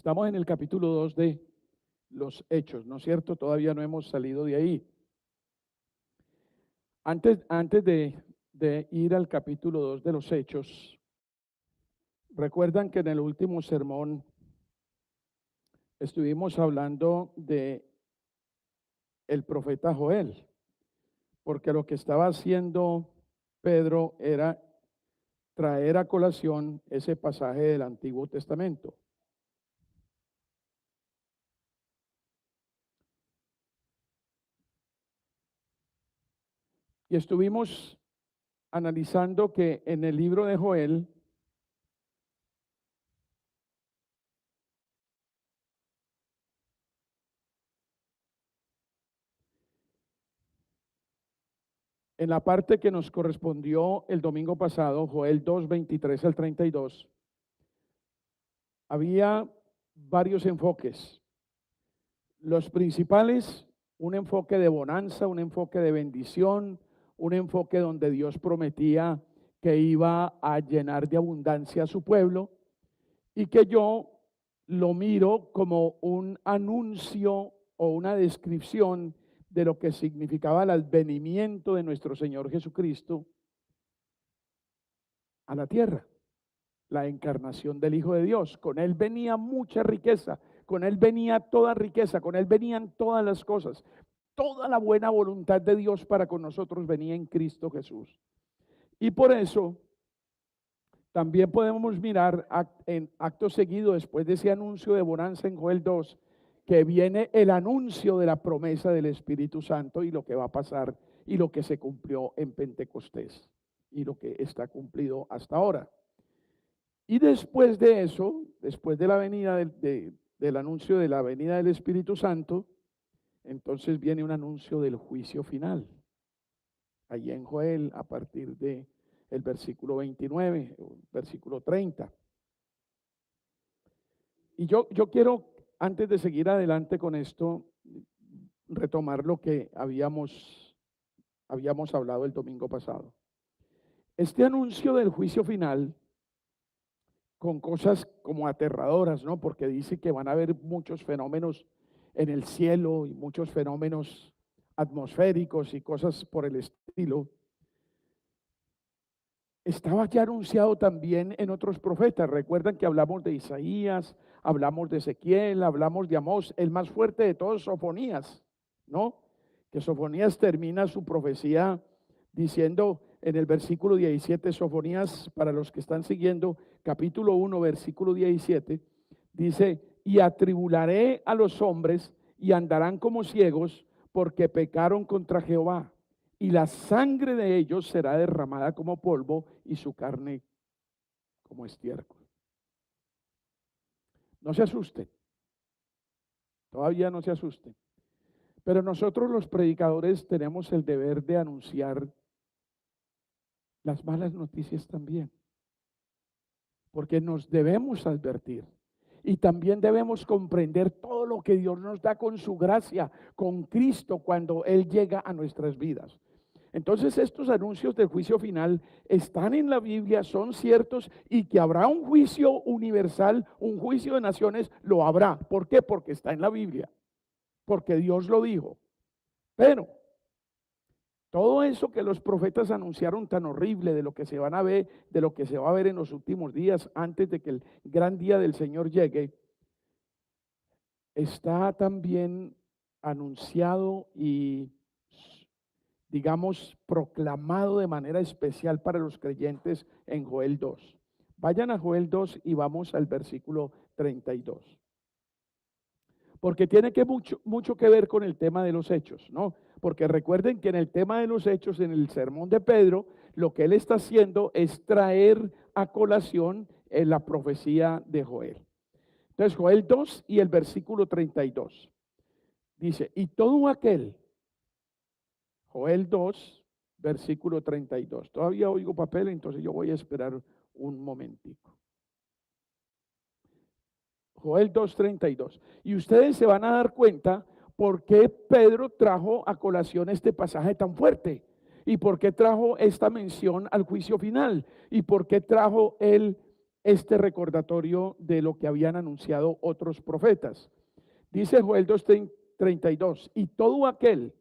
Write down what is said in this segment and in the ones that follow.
Estamos en el capítulo 2 de los Hechos, ¿no es cierto? Todavía no hemos salido de ahí. Antes de ir al capítulo 2 de los Hechos, recuerdan que en el último sermón estuvimos hablando de el profeta Joel, porque lo que estaba haciendo Pedro era traer a colación ese pasaje del Antiguo Testamento. Y estuvimos analizando que en el libro de Joel en la parte que nos correspondió el domingo pasado, Joel 2, 23 al 32, había varios enfoques. Los principales, un enfoque de bonanza, un enfoque de bendición, un enfoque donde Dios prometía que iba a llenar de abundancia a su pueblo, y que yo lo miro como un anuncio o una descripción de lo que significaba el advenimiento de nuestro Señor Jesucristo a la tierra, la encarnación del Hijo de Dios. Con Él venía mucha riqueza, con Él venía toda riqueza, con Él venían todas las cosas. Toda la buena voluntad de Dios para con nosotros venía en Cristo Jesús. Y por eso también podemos mirar en acto seguido, después de ese anuncio de bonanza en Joel 2, que viene el anuncio de la promesa del Espíritu Santo y lo que va a pasar y lo que se cumplió en Pentecostés y lo que está cumplido hasta ahora. Y después de eso, después de la venida del anuncio de la venida del Espíritu Santo, entonces viene un anuncio del juicio final. Allí en Joel, a partir de el versículo 29, versículo 30. Y yo quiero, antes de seguir adelante con esto, retomar lo que habíamos hablado el domingo pasado. Este anuncio del juicio final, con cosas como aterradoras, ¿no? Porque dice que van a haber muchos fenómenos en el cielo y muchos fenómenos atmosféricos y cosas por el estilo. Estaba ya anunciado también en otros profetas. Recuerdan que hablamos de Isaías, hablamos de Ezequiel, hablamos de Amós, el más fuerte de todos, Sofonías, ¿no? Que Sofonías termina su profecía diciendo en el versículo 17, Sofonías, para los que están siguiendo, capítulo 1, versículo 17, dice: y atribularé a los hombres y andarán como ciegos porque pecaron contra Jehová. Y la sangre de ellos será derramada como polvo y su carne como estiércol. No se asusten, todavía no se asusten. Pero nosotros los predicadores tenemos el deber de anunciar las malas noticias también, porque nos debemos advertir. Y también debemos comprender todo lo que Dios nos da con su gracia, con Cristo, cuando Él llega a nuestras vidas. Entonces estos anuncios del juicio final están en la Biblia, son ciertos, y que habrá un juicio universal, un juicio de naciones, lo habrá. ¿Por qué? Porque está en la Biblia, porque Dios lo dijo. Pero todo eso que los profetas anunciaron tan horrible de lo que se van a ver, de lo que se va a ver en los últimos días, antes de que el gran día del Señor llegue, está también anunciado y, digamos, proclamado de manera especial para los creyentes en Joel 2. Vayan a Joel 2 y vamos al versículo 32. Porque tiene mucho que ver con el tema de los hechos, ¿no? Porque recuerden que en el tema de los hechos, en el sermón de Pedro, lo que él está haciendo es traer a colación la profecía de Joel. Entonces, Joel 2 y el versículo 32. Dice: y todo aquel, Joel 2, versículo 32. Todavía oigo papel, entonces yo voy a esperar un momentico. Joel 2:32. Y ustedes se van a dar cuenta por qué Pedro trajo a colación este pasaje tan fuerte, y por qué trajo esta mención al juicio final, y por qué trajo él este recordatorio de lo que habían anunciado otros profetas. Dice Joel 2:32, y todo aquel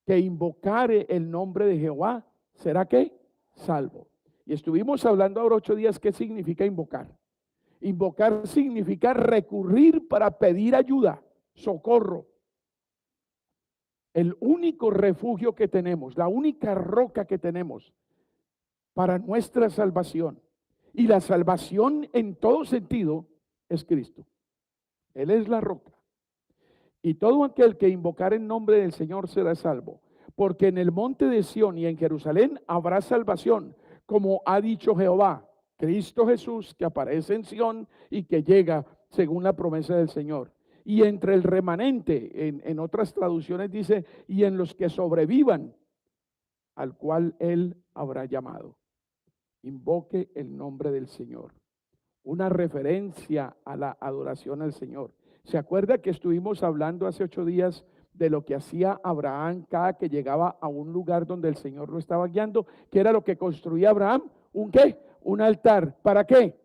que invocare el nombre de Jehová será ¿qué? Salvo. Y estuvimos hablando ahora 8 días qué significa invocar. Invocar significa recurrir para pedir ayuda, socorro. El único refugio que tenemos, la única roca que tenemos para nuestra salvación, y la salvación en todo sentido, es Cristo. Él es la roca. Y todo aquel que invocar el nombre del Señor será salvo, porque en el monte de Sión y en Jerusalén habrá salvación, como ha dicho Jehová, Cristo Jesús, que aparece en Sión y que llega según la promesa del Señor. Y entre el remanente, en otras traducciones dice, y en los que sobrevivan, al cual Él habrá llamado. Invoque el nombre del Señor. Una referencia a la adoración al Señor. ¿Se acuerda que estuvimos hablando hace 8 días de lo que hacía Abraham cada que llegaba a un lugar donde el Señor lo estaba guiando? ¿Qué era lo que construía Abraham? ¿Un qué? Un altar. ¿Para qué?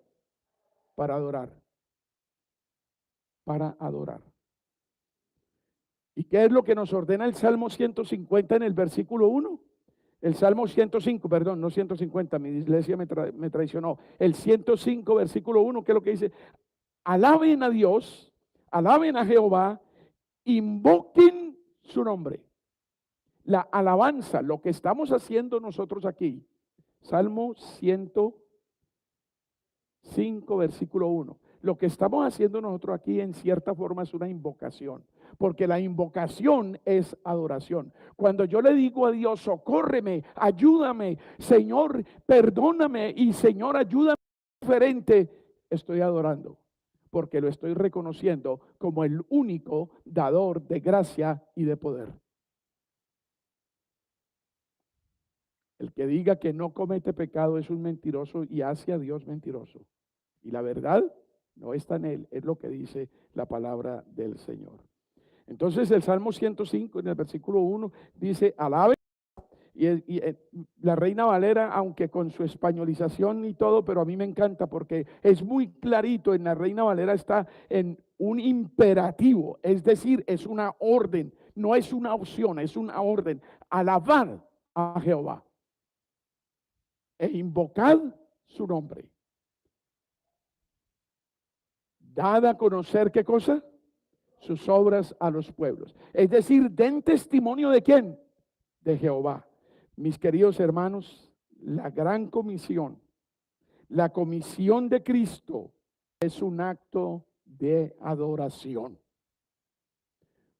Para adorar. Para adorar. ¿Y qué es lo que nos ordena el Salmo 150 en el versículo 1? El Salmo 105, perdón, no 150, mi iglesia me traicionó. El 105, versículo 1, ¿qué es lo que dice? Alaben a Dios, alaben a Jehová, invoquen su nombre. La alabanza, lo que estamos haciendo nosotros aquí. Salmo 105, versículo 1. Lo que estamos haciendo nosotros aquí en cierta forma es una invocación, porque la invocación es adoración. Cuando yo le digo a Dios, socórreme, ayúdame, Señor, perdóname y Señor, ayúdame diferente, estoy adorando, porque lo estoy reconociendo como el único dador de gracia y de poder. El que diga que no comete pecado es un mentiroso y hace a Dios mentiroso. Y la verdad no está en él, es lo que dice la palabra del Señor. Entonces el Salmo 105 en el versículo 1 dice, alabe, y la Reina Valera, aunque con su españolización y todo, pero a mí me encanta porque es muy clarito, en la Reina Valera está en un imperativo, es decir, es una orden, no es una opción, es una orden, alabad a Jehová e invocad su nombre. Dad a conocer, ¿qué cosa? Sus obras a los pueblos. Es decir, den testimonio ¿de quién? De Jehová. Mis queridos hermanos, la gran comisión, la comisión de Cristo es un acto de adoración.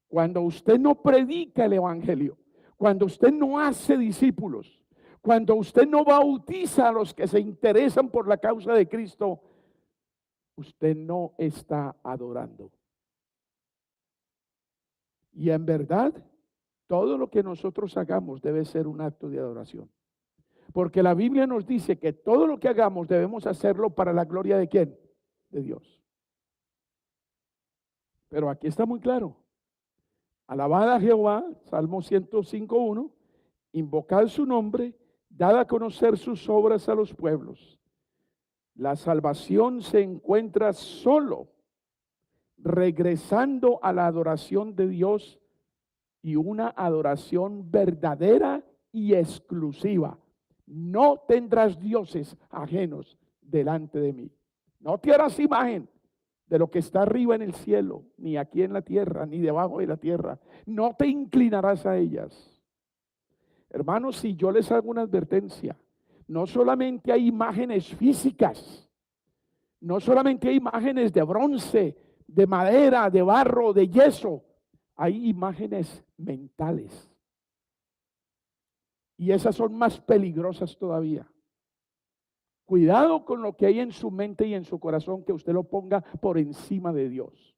Cuando usted no predica el evangelio, cuando usted no hace discípulos, cuando usted no bautiza a los que se interesan por la causa de Cristo, usted no está adorando. Y en verdad, todo lo que nosotros hagamos debe ser un acto de adoración. Porque la Biblia nos dice que todo lo que hagamos debemos hacerlo para la gloria ¿de quién? De Dios. Pero aquí está muy claro. Alabad a Jehová, Salmo 105:1, invocad su nombre, dad a conocer sus obras a los pueblos. La salvación se encuentra solo regresando a la adoración de Dios, y una adoración verdadera y exclusiva. No tendrás dioses ajenos delante de mí. No te harás imagen de lo que está arriba en el cielo, ni aquí en la tierra, ni debajo de la tierra. No te inclinarás a ellas. Hermanos, si yo les hago una advertencia, no solamente hay imágenes físicas, no solamente hay imágenes de bronce, de madera, de barro, de yeso, hay imágenes mentales. Y esas son más peligrosas todavía. Cuidado con lo que hay en su mente y en su corazón, que usted lo ponga por encima de Dios.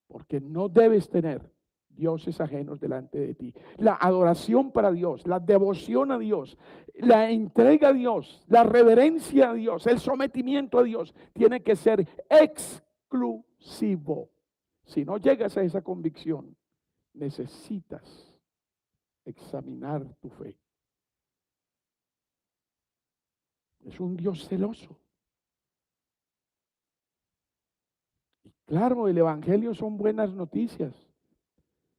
Porque no debes tener dioses ajenos delante de ti. La adoración para Dios, la devoción a Dios, la entrega a Dios, la reverencia a Dios, el sometimiento a Dios, tiene que ser exclusivo. Si no llegas a esa convicción, necesitas examinar tu fe. Es un Dios celoso. Claro, el Evangelio son buenas noticias,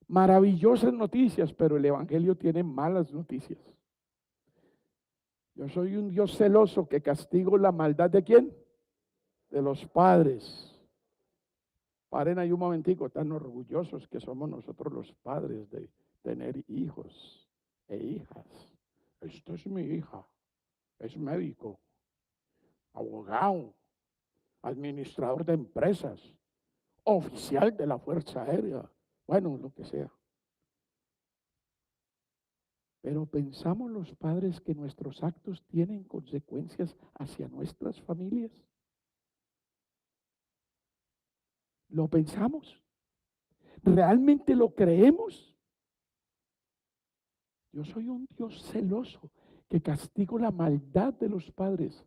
maravillosas noticias, pero el Evangelio tiene malas noticias. Yo soy un Dios celoso que castigo la maldad ¿de quién? De los padres. Paren ahí un momentico, tan orgullosos que somos nosotros los padres de tener hijos e hijas. Esta es mi hija, es médico, abogado, administrador de empresas, oficial de la Fuerza Aérea, bueno, lo que sea. Pero pensamos los padres que nuestros actos tienen consecuencias hacia nuestras familias. ¿Lo pensamos? ¿Realmente lo creemos? Yo soy un Dios celoso que castigo la maldad de los padres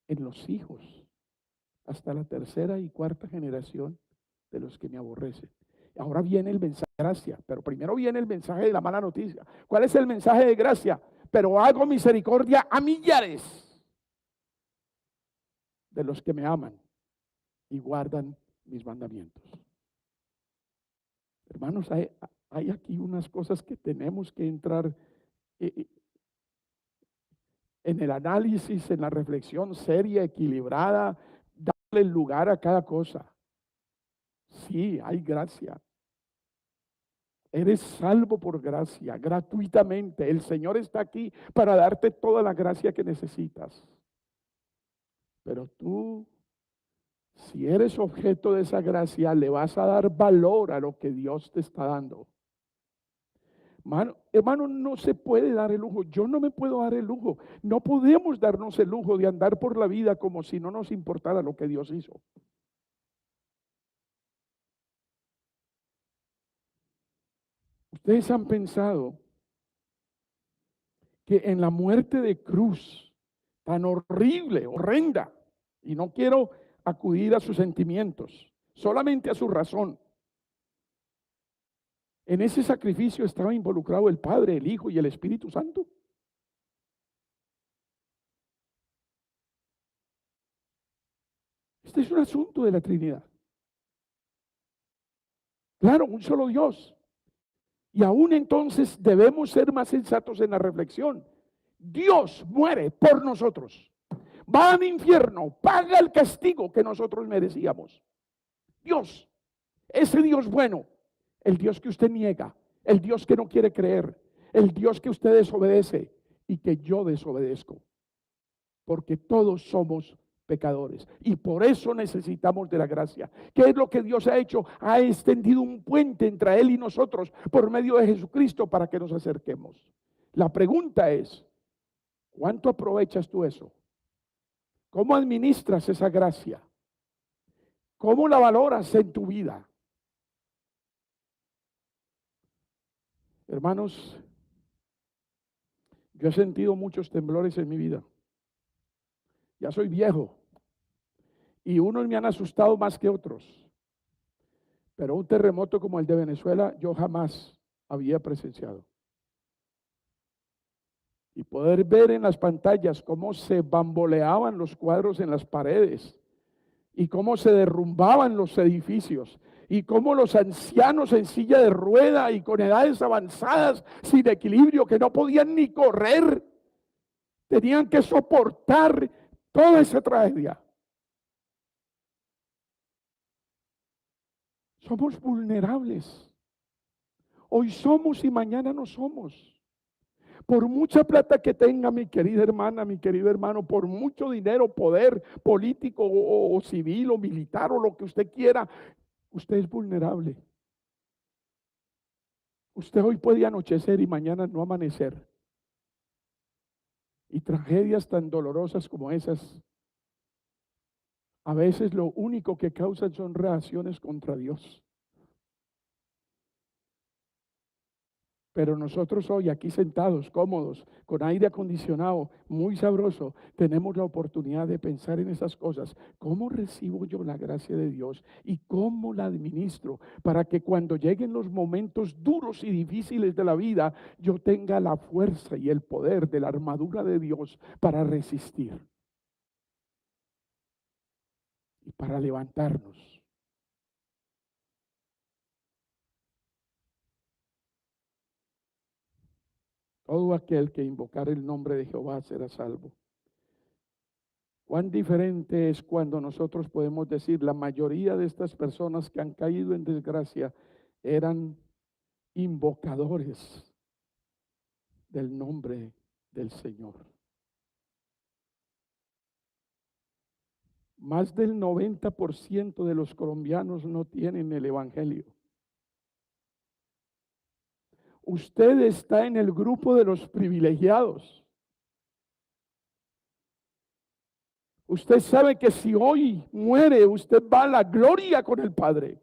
en los hijos hasta la tercera y cuarta generación de los que me aborrecen. Ahora viene el mensaje de gracia, pero primero viene el mensaje de la mala noticia. ¿Cuál es el mensaje de gracia? Pero hago misericordia a millares de los que me aman y guardan mis mandamientos. Hermanos, hay aquí unas cosas que tenemos que entrar en el análisis, en la reflexión seria, equilibrada, darle lugar a cada cosa. Sí, hay gracia. Eres salvo por gracia, gratuitamente. El Señor está aquí para darte toda la gracia que necesitas. Pero tú, si eres objeto de esa gracia, le vas a dar valor a lo que Dios te está dando. Hermano, no se puede dar el lujo. Yo no me puedo dar el lujo. No podemos darnos el lujo de andar por la vida como si no nos importara lo que Dios hizo. Ustedes han pensado que en la muerte de cruz, tan horrible, horrenda, y no quiero acudir a sus sentimientos, solamente a su razón. En ese sacrificio estaba involucrado el Padre, el Hijo y el Espíritu Santo. Este es un asunto de la Trinidad. Claro, un solo Dios. Y aún entonces debemos ser más sensatos en la reflexión. Dios muere por nosotros. Va al infierno, paga el castigo que nosotros merecíamos. Dios, ese Dios bueno, el Dios que usted niega, el Dios que no quiere creer, el Dios que usted desobedece y que yo desobedezco. Porque todos somos pecadores y por eso necesitamos de la gracia. ¿Qué es lo que Dios ha hecho? Ha extendido un puente entre Él y nosotros por medio de Jesucristo para que nos acerquemos. La pregunta es, ¿cuánto aprovechas tú eso? ¿Cómo administras esa gracia? ¿Cómo la valoras en tu vida? Hermanos, yo he sentido muchos temblores en mi vida. Ya soy viejo y unos me han asustado más que otros. Pero un terremoto como el de Venezuela yo jamás había presenciado. Y poder ver en las pantallas cómo se bamboleaban los cuadros en las paredes y cómo se derrumbaban los edificios y cómo los ancianos en silla de rueda y con edades avanzadas sin equilibrio que no podían ni correr, tenían que soportar toda esa tragedia. Somos vulnerables. Hoy somos y mañana no somos. Por mucha plata que tenga mi querida hermana, mi querido hermano, por mucho dinero, poder político o civil o militar o lo que usted quiera, usted es vulnerable. Usted hoy puede anochecer y mañana no amanecer. Y tragedias tan dolorosas como esas, a veces lo único que causan son reacciones contra Dios. Pero nosotros hoy aquí sentados, cómodos, con aire acondicionado, muy sabroso, tenemos la oportunidad de pensar en esas cosas. ¿Cómo recibo yo la gracia de Dios y cómo la administro para que cuando lleguen los momentos duros y difíciles de la vida, yo tenga la fuerza y el poder de la armadura de Dios para resistir y para levantarnos? Todo aquel que invocar el nombre de Jehová será salvo. Cuán diferente es cuando nosotros podemos decir, la mayoría de estas personas que han caído en desgracia eran invocadores del nombre del Señor. Más del 90% de los colombianos no tienen el Evangelio. Usted está en el grupo de los privilegiados. Usted sabe que si hoy muere, usted va a la gloria con el Padre.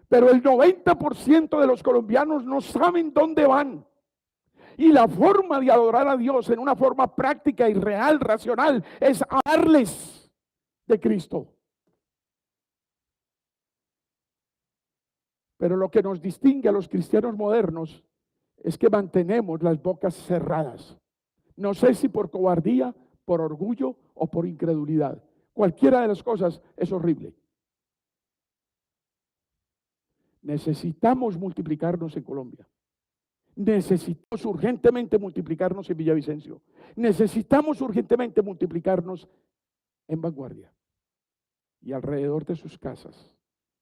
Pero el 90% de los colombianos no saben dónde van. Y la forma de adorar a Dios en una forma práctica y real, racional, es hablarles de Cristo. Pero lo que nos distingue a los cristianos modernos es que mantenemos las bocas cerradas. No sé si por cobardía, por orgullo o por incredulidad. Cualquiera de las cosas es horrible. Necesitamos multiplicarnos en Colombia. Necesitamos urgentemente multiplicarnos en Villavicencio. Necesitamos urgentemente multiplicarnos en Vanguardia y alrededor de sus casas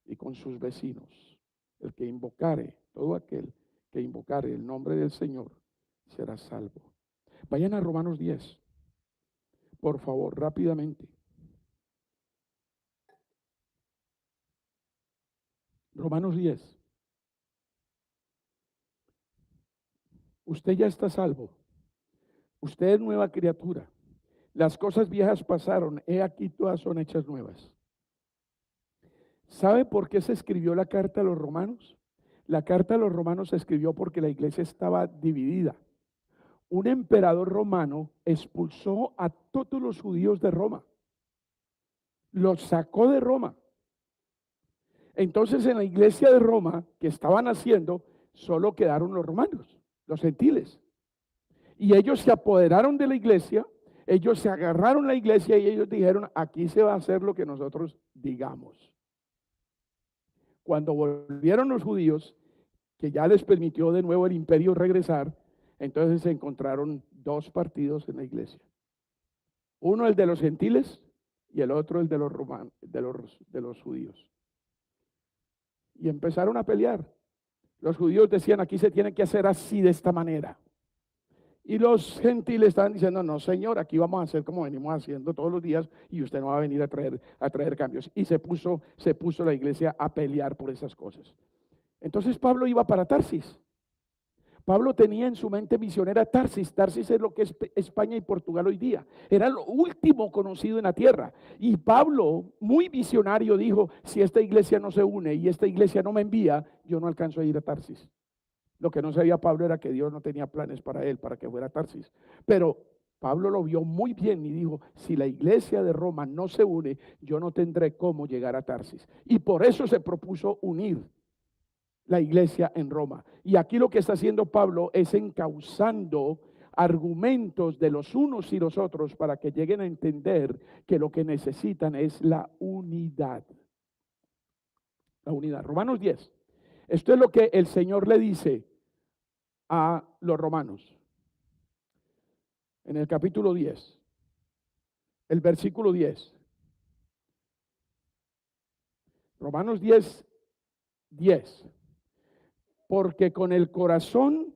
y con sus vecinos. El que invocare, todo aquel que invocare el nombre del Señor será salvo. Vayan a Romanos 10, por favor, rápidamente. Romanos 10. Usted ya está salvo. Usted es nueva criatura. Las cosas viejas pasaron, he aquí todas son hechas nuevas. ¿Sabe por qué se escribió la carta a los romanos? La carta a los romanos se escribió porque la iglesia estaba dividida. Un emperador romano expulsó a todos los judíos de Roma. Los sacó de Roma. Entonces en la iglesia de Roma que estaban haciendo, solo quedaron los romanos, los gentiles. Y ellos se apoderaron de la iglesia, ellos se agarraron la iglesia y ellos dijeron, aquí se va a hacer lo que nosotros digamos. Cuando volvieron los judíos, que ya les permitió de nuevo el imperio regresar, entonces se encontraron dos partidos en la iglesia. Uno el de los gentiles y el otro el de los romanos, de los judíos. Y empezaron a pelear. Los judíos decían, aquí se tiene que hacer así, de esta manera. Y los gentiles estaban diciendo, no señor, aquí vamos a hacer como venimos haciendo todos los días y usted no va a venir a traer cambios. Y se puso la iglesia a pelear por esas cosas. Entonces Pablo iba para Tarsis. Pablo tenía en su mente misionera Tarsis. Tarsis es lo que es España y Portugal hoy día. Era lo último conocido en la tierra. Y Pablo, muy visionario, dijo, si esta iglesia no se une y esta iglesia no me envía, yo no alcanzo a ir a Tarsis. Lo que no sabía Pablo era que Dios no tenía planes para él, para que fuera a Tarsis. Pero Pablo lo vio muy bien y dijo, si la iglesia de Roma no se une, yo no tendré cómo llegar a Tarsis. Y por eso se propuso unir la iglesia en Roma. Y aquí lo que está haciendo Pablo es encauzando argumentos de los unos y los otros para que lleguen a entender que lo que necesitan es la unidad. La unidad. Romanos 10. Esto es lo que el Señor le dice a los romanos. En el capítulo 10, el versículo 10. Romanos 10, 10. Porque con el corazón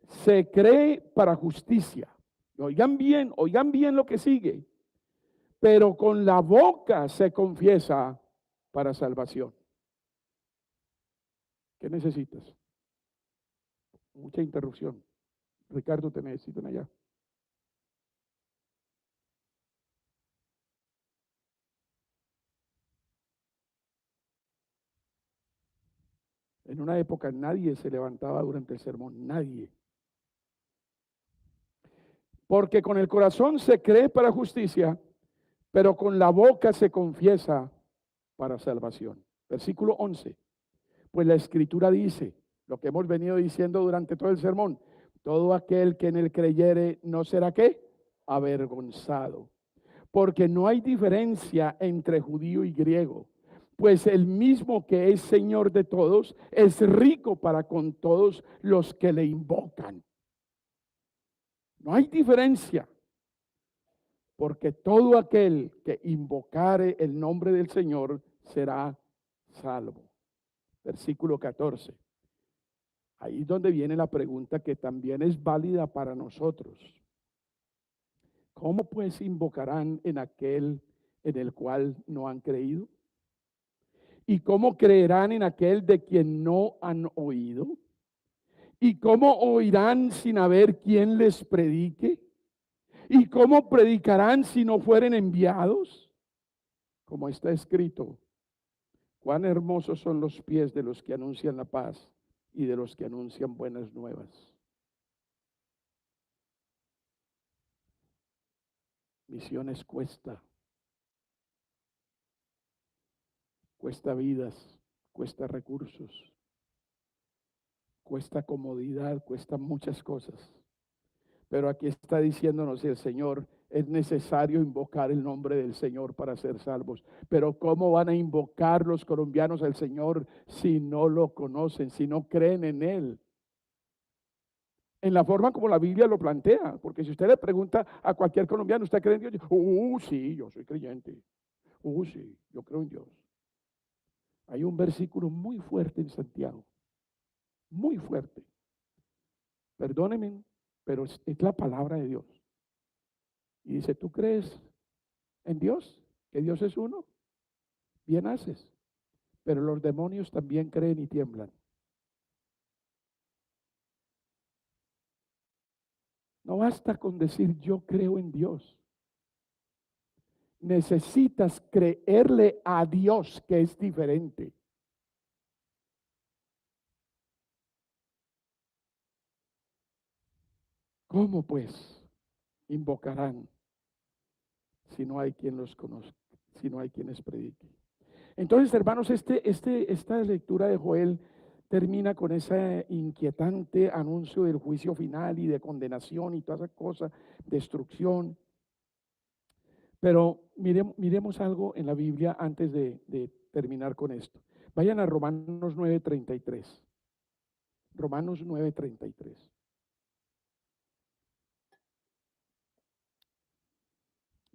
se cree para justicia. Oigan bien lo que sigue. Pero con la boca se confiesa para salvación. ¿Qué necesitas? Mucha interrupción. Ricardo, te necesitan allá. En una época nadie se levantaba durante el sermón, nadie. Porque con el corazón se cree para justicia, pero con la boca se confiesa para salvación. Versículo 11. Pues la escritura dice, lo que hemos venido diciendo durante todo el sermón, todo aquel que en él creyere no será ¿qué? Avergonzado. Porque no hay diferencia entre judío y griego, pues el mismo que es Señor de todos es rico para con todos los que le invocan. No hay diferencia, porque todo aquel que invocare el nombre del Señor será salvo. Versículo 14. Ahí es donde viene la pregunta que también es válida para nosotros. ¿Cómo pues invocarán en aquel en el cual no han creído? ¿Y cómo creerán en aquel de quien no han oído? ¿Y cómo oirán sin haber quien les predique? ¿Y cómo predicarán si no fueren enviados? Como está escrito, cuán hermosos son los pies de los que anuncian la paz y de los que anuncian buenas nuevas. Misiones cuesta vidas, cuesta recursos, cuesta comodidad, cuesta muchas cosas. Pero aquí está diciéndonos el Señor, es necesario invocar el nombre del Señor para ser salvos. Pero ¿cómo van a invocar los colombianos al Señor si no lo conocen, si no creen en Él? En la forma como la Biblia lo plantea, porque si usted le pregunta a cualquier colombiano, ¿usted cree en Dios? Sí, yo soy creyente. Sí, yo creo en Dios. Hay un versículo muy fuerte en Santiago, muy fuerte. Perdónenme, pero es la palabra de Dios. Y dice, ¿tú crees en Dios? ¿Que Dios es uno? Bien haces. Pero los demonios también creen y tiemblan. No basta con decir yo creo en Dios. Necesitas creerle a Dios, que es diferente. ¿Cómo pues invocarán si no hay quien los conozca, si no hay quien les predique? Entonces, hermanos, esta lectura de Joel termina con ese inquietante anuncio del juicio final y de condenación y todas esas cosas, destrucción. Pero miremos algo en la Biblia antes de terminar con esto. Vayan a Romanos 9:33. Romanos 9:33.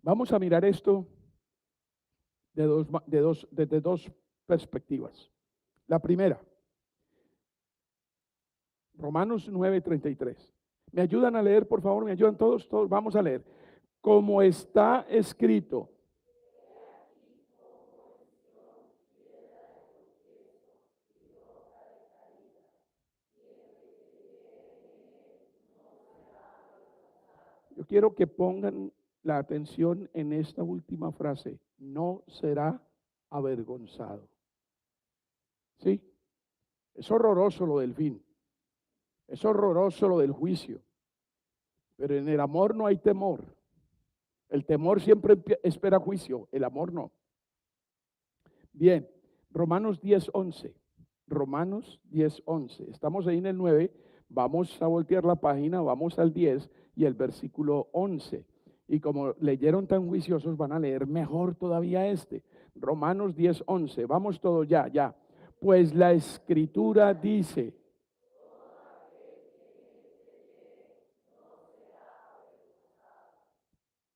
Vamos a mirar esto desde dos perspectivas. La primera, Romanos 9:33. ¿Me ayudan a leer, por favor? ¿Me ayudan todos? Todos vamos a leer. Como está escrito. Yo quiero que pongan la atención en esta última frase. No será avergonzado. ¿Sí? Es horroroso lo del fin. Es horroroso lo del juicio. Pero en el amor no hay temor. El temor siempre espera juicio. El amor no. Bien. Romanos 10:11. Romanos 10:11. Estamos ahí en el 9. Vamos a voltear la página. Vamos al 10 y el versículo 11. Y como leyeron tan juiciosos, van a leer mejor todavía este. Romanos 10:11. Vamos todos ya. Pues la escritura dice.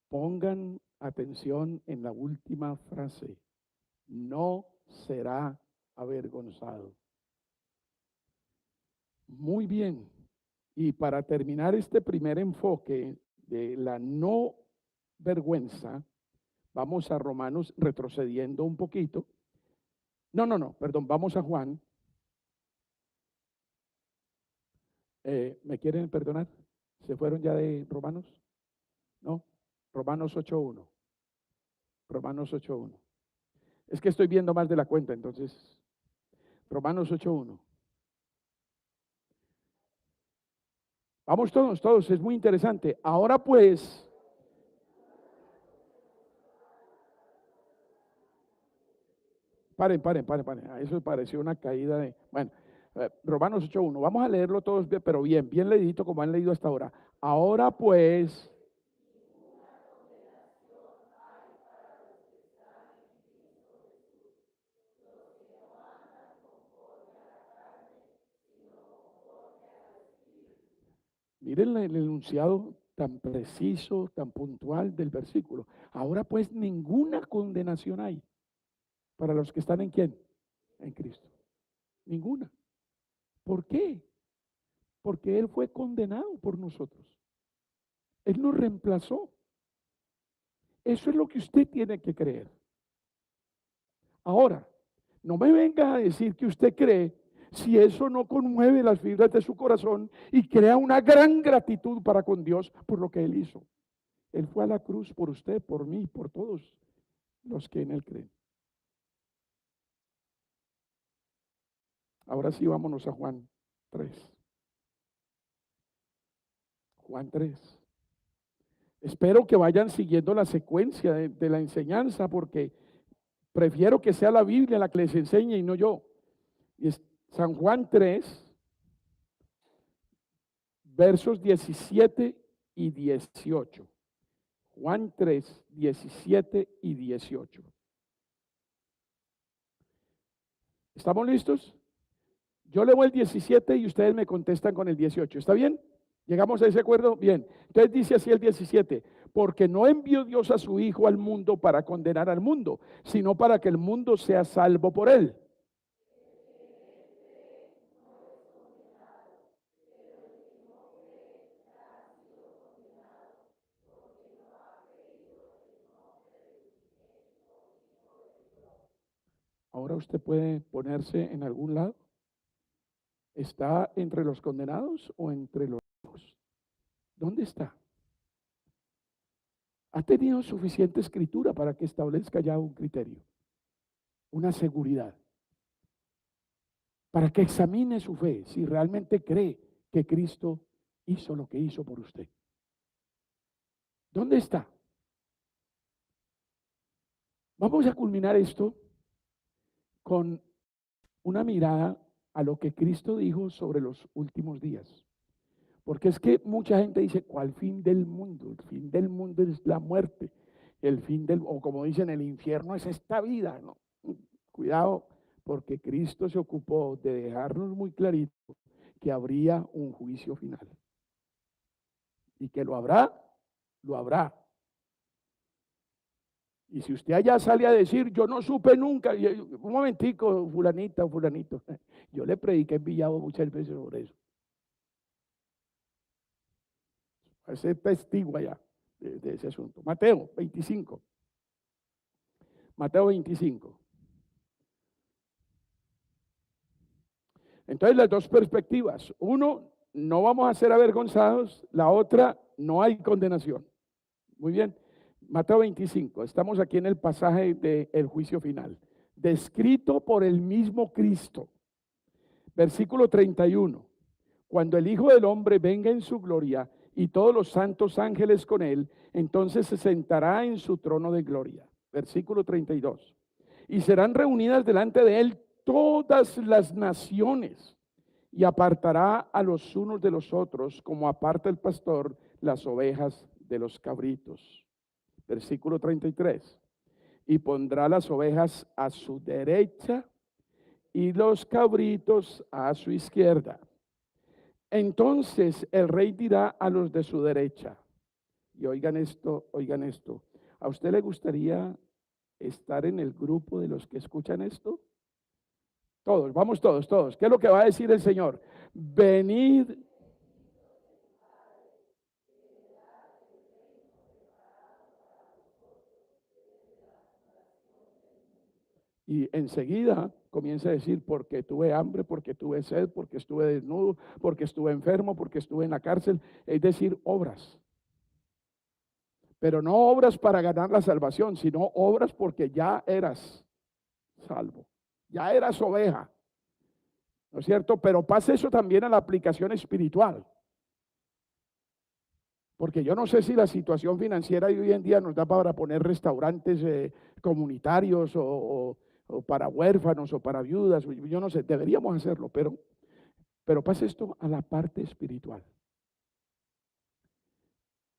Pongan atención en la última frase. No será avergonzado. Muy bien. Y para terminar este primer enfoque de la no vergüenza, vamos a Romanos retrocediendo un poquito. No, perdón, vamos a Juan. ¿Me quieren perdonar? ¿Se fueron ya de Romanos? No, Romanos 8:1. Romanos 8:1. Es que estoy viendo más de la cuenta, entonces, Romanos 8:1. Vamos todos, es muy interesante. Ahora pues, paren. Eso pareció una caída de, bueno, Romanos 8:1. Vamos a leerlo todos, pero bien leído como han leído hasta ahora. Ahora pues, miren el enunciado tan preciso, tan puntual del versículo. Ahora pues ninguna condenación hay para los que están en quién, en Cristo. Ninguna. ¿Por qué? Porque Él fue condenado por nosotros. Él nos reemplazó. Eso es lo que usted tiene que creer. Ahora, no me venga a decir que usted cree si eso no conmueve las fibras de su corazón y crea una gran gratitud para con Dios por lo que Él hizo. Él fue a la cruz por usted, por mí, por todos los que en Él creen. Ahora sí, vámonos a Juan 3. Juan 3. Espero que vayan siguiendo la secuencia de la enseñanza, porque prefiero que sea la Biblia la que les enseñe y no yo. Y es San Juan 3, versos 17 y 18. Juan 3, 17 y 18. ¿Estamos listos? Yo leo el 17 y ustedes me contestan con el 18. ¿Está bien? ¿Llegamos a ese acuerdo? Bien. Entonces dice así el 17. Porque no envió Dios a su Hijo al mundo para condenar al mundo, sino para que el mundo sea salvo por él. Ahora usted puede ponerse en algún lado. ¿Está entre los condenados o entre los vivos? ¿Dónde está? ¿Ha tenido suficiente escritura para que establezca ya un criterio, una seguridad? Para que examine su fe, si realmente cree que Cristo hizo lo que hizo por usted. ¿Dónde está? Vamos a culminar esto con una mirada a lo que Cristo dijo sobre los últimos días. Porque es que mucha gente dice, ¿cuál fin del mundo? El fin del mundo es la muerte. El fin del, o como dicen, el infierno es esta vida. No, cuidado, porque Cristo se ocupó de dejarnos muy clarito que habría un juicio final. Y que lo habrá, lo habrá. Y si usted allá sale a decir, yo no supe nunca, un momentico, fulanita o fulanito, yo le prediqué en Villavo muchas veces sobre eso. A ser testigo allá de ese asunto. Mateo 25. Mateo 25. Entonces las dos perspectivas. Uno, no vamos a ser avergonzados. La otra, no hay condenación. Muy bien. Mateo 25. Estamos aquí en el pasaje del juicio final. Descrito por el mismo Cristo. Versículo 31. Cuando el Hijo del Hombre venga en su gloria y todos los santos ángeles con él, entonces se sentará en su trono de gloria. Versículo 32. Y serán reunidas delante de él todas las naciones, y apartará a los unos de los otros, como aparta el pastor las ovejas de los cabritos. Versículo 33. Y pondrá las ovejas a su derecha y los cabritos a su izquierda. Entonces el rey dirá a los de su derecha, y oigan esto, ¿a usted le gustaría estar en el grupo de los que escuchan esto? Todos, vamos todos. ¿Qué es lo que va a decir el Señor? Venid. Y enseguida comienza a decir, porque tuve hambre, porque tuve sed, porque estuve desnudo, porque estuve enfermo, porque estuve en la cárcel. Es decir, obras. Pero no obras para ganar la salvación, sino obras porque ya eras salvo. Ya eras oveja. ¿No es cierto? Pero pasa eso también a la aplicación espiritual. Porque yo no sé si la situación financiera de hoy en día nos da para poner restaurantes comunitarios o para huérfanos o para viudas. Yo no sé, deberíamos hacerlo, pero pasa esto a la parte espiritual.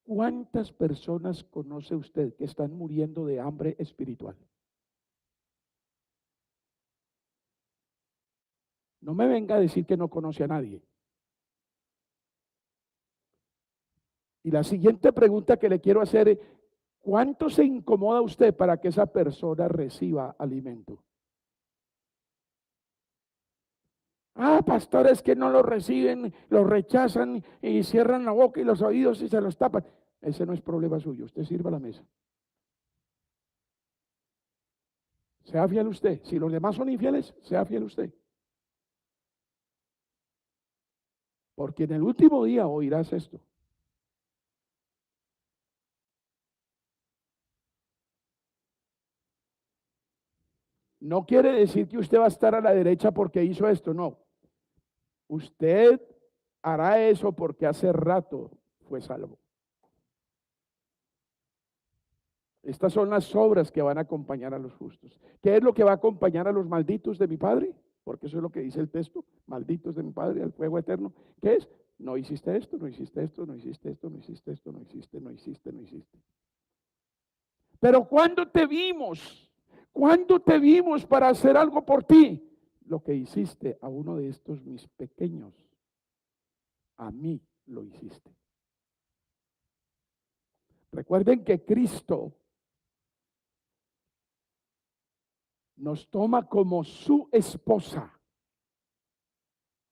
¿Cuántas personas conoce usted que están muriendo de hambre espiritual? No me venga a decir que no conoce a nadie. Y la siguiente pregunta que le quiero hacer es, ¿cuánto se incomoda usted para que esa persona reciba alimento? Ah, pastores que no lo reciben, lo rechazan y cierran la boca y los oídos y se los tapan. Ese no es problema suyo, usted sirva a la mesa. Sea fiel usted. Si los demás son infieles, sea fiel usted. Porque en el último día oirás esto. No quiere decir que usted va a estar a la derecha porque hizo esto, no. Usted hará eso porque hace rato fue salvo. Estas son las obras que van a acompañar a los justos. ¿Qué es lo que va a acompañar a los malditos de mi Padre? Porque eso es lo que dice el texto, malditos de mi Padre, al fuego eterno. ¿Qué es? No hiciste esto, no hiciste esto, no hiciste esto, no hiciste esto, no hiciste, no hiciste, no hiciste. Pero ¿cuándo te vimos? ¿Cuándo te vimos para hacer algo por ti? Lo que hiciste a uno de estos mis pequeños, a mí lo hiciste. Recuerden que Cristo nos toma como su esposa,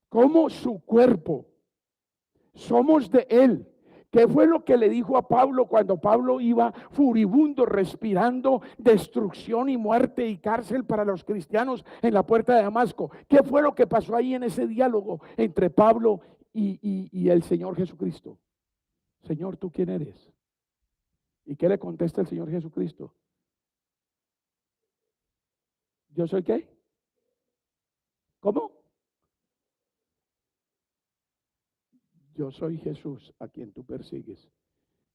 como su cuerpo. Somos de Él. ¿Qué fue lo que le dijo a Pablo cuando Pablo iba furibundo, respirando destrucción y muerte y cárcel para los cristianos en la puerta de Damasco? ¿Qué fue lo que pasó ahí en ese diálogo entre Pablo y el Señor Jesucristo? Señor, ¿tú quién eres? ¿Y qué le contesta el Señor Jesucristo? ¿Yo soy qué? ¿Cómo? Yo soy Jesús a quien tú persigues.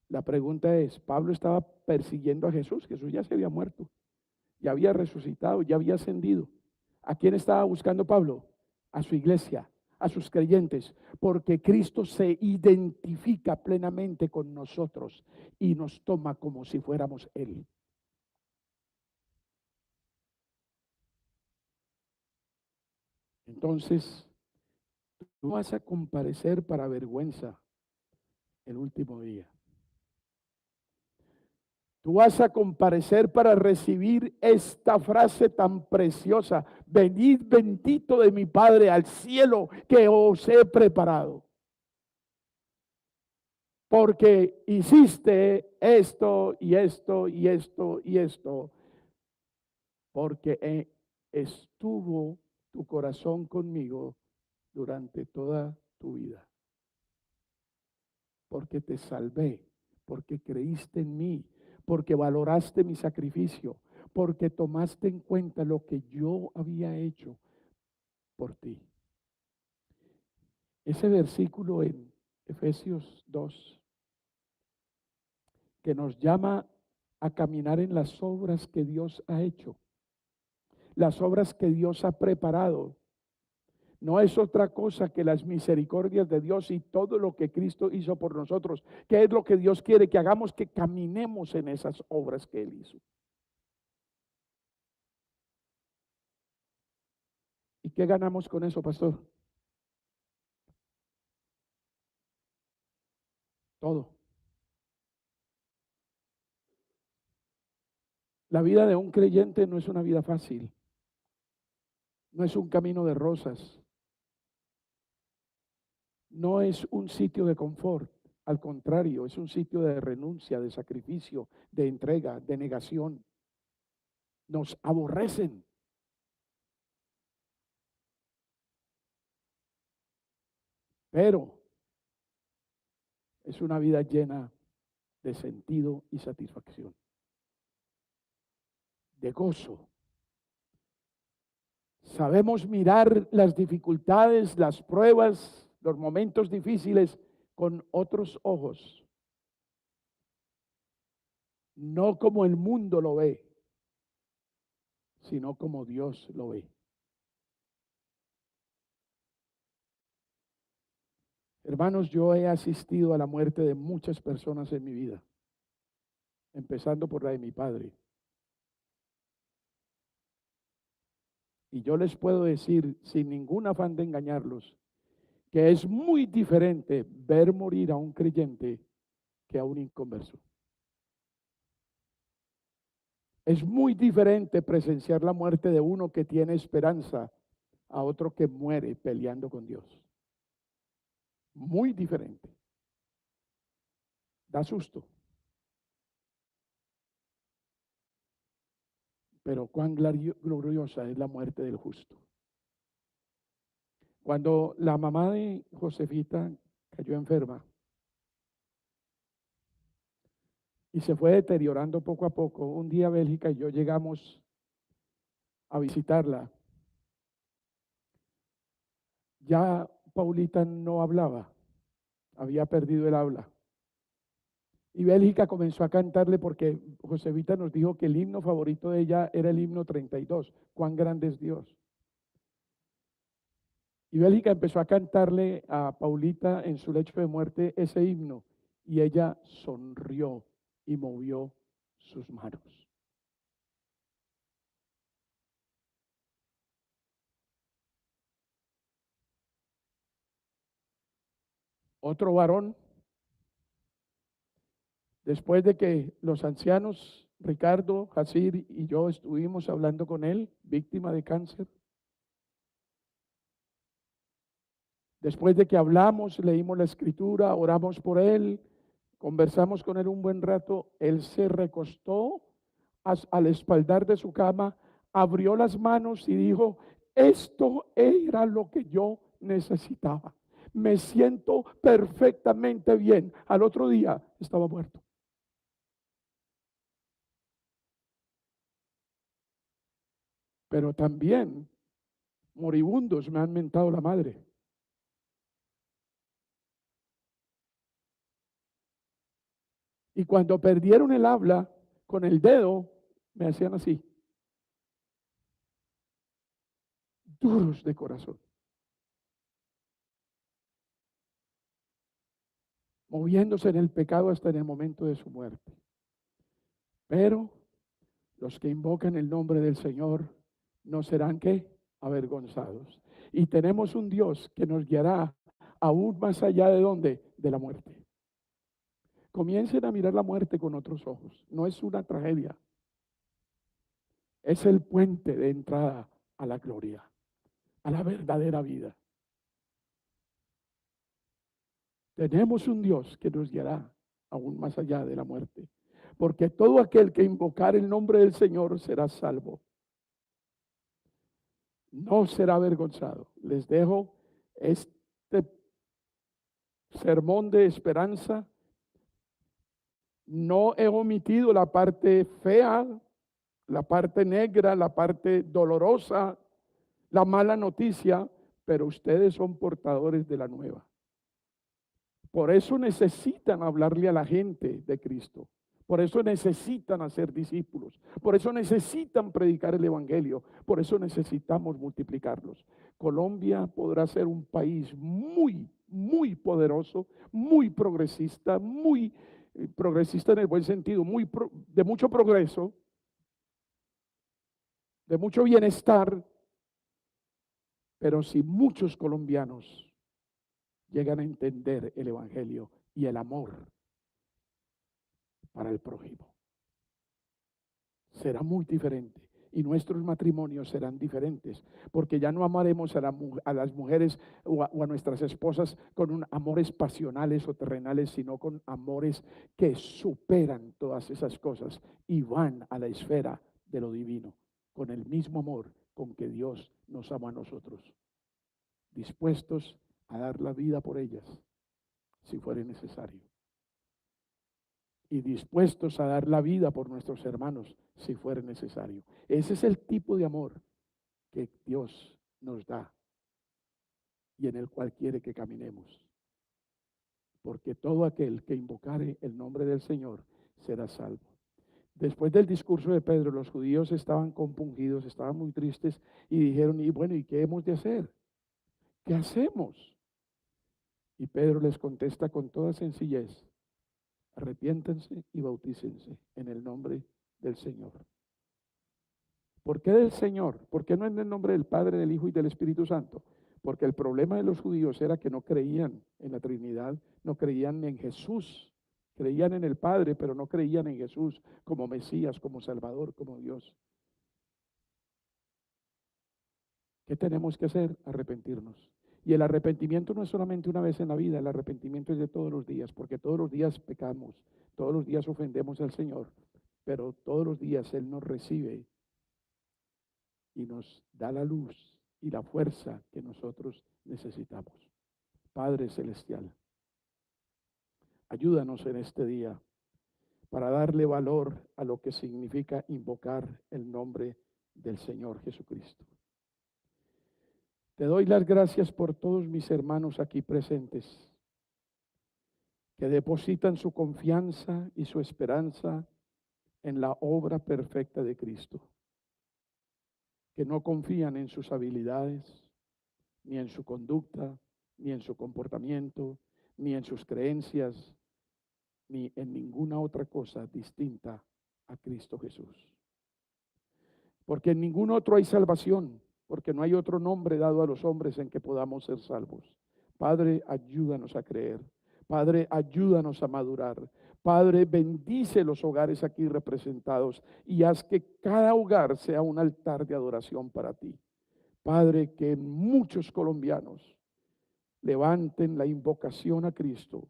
La pregunta es, ¿Pablo estaba persiguiendo a Jesús? Jesús ya se había muerto, ya había resucitado, ya había ascendido. ¿A quién estaba buscando Pablo? A su iglesia, a sus creyentes, porque Cristo se identifica plenamente con nosotros y nos toma como si fuéramos Él. Entonces, tú vas a comparecer para vergüenza el último día. Tú vas a comparecer para recibir esta frase tan preciosa: venid bendito de mi Padre al cielo que os he preparado. Porque hiciste esto y esto y esto y esto. Porque estuvo tu corazón conmigo durante toda tu vida. Porque te salvé, porque creíste en mí, porque valoraste mi sacrificio, porque tomaste en cuenta lo que yo había hecho por ti. Ese versículo en Efesios 2, que nos llama a caminar en las obras que Dios ha hecho, las obras que Dios ha preparado, no es otra cosa que las misericordias de Dios y todo lo que Cristo hizo por nosotros. ¿Qué es lo que Dios quiere? Que hagamos, que caminemos en esas obras que Él hizo. ¿Y qué ganamos con eso, pastor? Todo. La vida de un creyente no es una vida fácil. No es un camino de rosas. No es un sitio de confort. Al contrario, es un sitio de renuncia, de sacrificio, de entrega, de negación. Nos aborrecen. Pero es una vida llena de sentido y satisfacción, de gozo. Sabemos mirar las dificultades, las pruebas, los momentos difíciles con otros ojos. no como el mundo lo ve, sino como Dios lo ve. Hermanos, yo he asistido a la muerte de muchas personas en mi vida, empezando por la de mi padre. Y yo les puedo decir, sin ningún afán de engañarlos, que es muy diferente ver morir a un creyente que a un inconverso. Es muy diferente presenciar la muerte de uno que tiene esperanza a otro que muere peleando con Dios. Muy diferente. Da susto. Pero cuán gloriosa es la muerte del justo. Cuando la mamá de Josefita cayó enferma y se fue deteriorando poco a poco, un día Bélgica y yo llegamos a visitarla. Ya Paulita no hablaba, había perdido el habla. Y Bélgica comenzó a cantarle porque Josefita nos dijo que el himno favorito de ella era el himno 32, cuán grande es Dios. Y Bélgica empezó a cantarle a Paulita en su lecho de muerte ese himno y ella sonrió y movió sus manos. Otro varón, después de que los ancianos, Ricardo, Jacir y yo estuvimos hablando con él, víctima de cáncer, después de que hablamos, leímos la escritura, oramos por él, conversamos con él un buen rato, él se recostó al espaldar de su cama, abrió las manos y dijo, esto era lo que yo necesitaba. Me siento perfectamente bien. Al otro día estaba muerto. Pero también moribundos me han mentado la madre. Y cuando perdieron el habla, con el dedo, me hacían así, duros de corazón, moviéndose en el pecado hasta en el momento de su muerte. Pero los que invocan el nombre del Señor no serán ¿qué? Avergonzados. Y tenemos un Dios que nos guiará aún más allá de dónde? De la muerte. Comiencen a mirar la muerte con otros ojos. No es una tragedia. Es el puente de entrada a la gloria, a la verdadera vida. Tenemos un Dios que nos guiará aún más allá de la muerte. Porque todo aquel que invocar el nombre del Señor será salvo. No será avergonzado. Les dejo este sermón de esperanza. No he omitido la parte fea, la parte negra, la parte dolorosa, la mala noticia, pero ustedes son portadores de la nueva. Por eso necesitan hablarle a la gente de Cristo. Por eso necesitan hacer discípulos. Por eso necesitan predicar el Evangelio. Por eso necesitamos multiplicarlos. Colombia podrá ser un país muy, muy poderoso, muy progresista en el buen sentido, de mucho progreso, de mucho bienestar, pero si muchos colombianos llegan a entender el Evangelio y el amor para el prójimo, será muy diferente y nuestros matrimonios serán diferentes, porque ya no amaremos a las mujeres o a nuestras esposas con amores pasionales o terrenales, sino con amores que superan todas esas cosas y van a la esfera de lo divino, con el mismo amor con que Dios nos ama a nosotros, dispuestos a dar la vida por ellas si fuere necesario, y dispuestos a dar la vida por nuestros hermanos si fuera necesario. Ese es el tipo de amor que Dios nos da y en el cual quiere que caminemos. Porque todo aquel que invocare el nombre del Señor será salvo. Después del discurso de Pedro, los judíos estaban compungidos, estaban muy tristes y dijeron, y bueno, ¿y qué hemos de hacer? ¿Qué hacemos? Y Pedro les contesta con toda sencillez, arrepiéntanse y bautícense en el nombre del Señor. ¿Por qué del Señor? ¿Por qué no en el nombre del Padre, del Hijo y del Espíritu Santo? Porque el problema de los judíos era que no creían en la Trinidad, no creían en Jesús, creían en el Padre, pero no creían en Jesús como Mesías, como Salvador, como Dios. ¿Qué tenemos que hacer? Arrepentirnos. Y el arrepentimiento no es solamente una vez en la vida, el arrepentimiento es de todos los días, porque todos los días pecamos, todos los días ofendemos al Señor, pero todos los días Él nos recibe y nos da la luz y la fuerza que nosotros necesitamos. Padre Celestial, ayúdanos en este día para darle valor a lo que significa invocar el nombre del Señor Jesucristo. Te doy las gracias por todos mis hermanos aquí presentes, que depositan su confianza y su esperanza en la obra perfecta de Cristo, que no confían en sus habilidades, ni en su conducta, ni en su comportamiento, ni en sus creencias, ni en ninguna otra cosa distinta a Cristo Jesús. Porque en ningún otro hay salvación, porque no hay otro nombre dado a los hombres en que podamos ser salvos. Padre, ayúdanos a creer. Padre, ayúdanos a madurar. Padre, bendice los hogares aquí representados y haz que cada hogar sea un altar de adoración para ti. Padre, que muchos colombianos levanten la invocación a Cristo,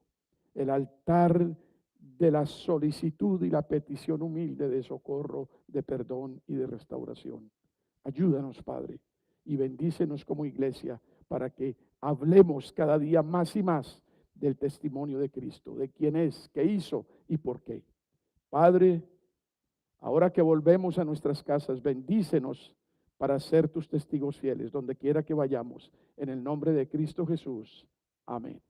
el altar de la solicitud y la petición humilde de socorro, de perdón y de restauración. Ayúdanos, Padre, y bendícenos como iglesia para que hablemos cada día más y más del testimonio de Cristo, de quién es, qué hizo y por qué. Padre, ahora que volvemos a nuestras casas, bendícenos para ser tus testigos fieles, donde quiera que vayamos, en el nombre de Cristo Jesús. Amén.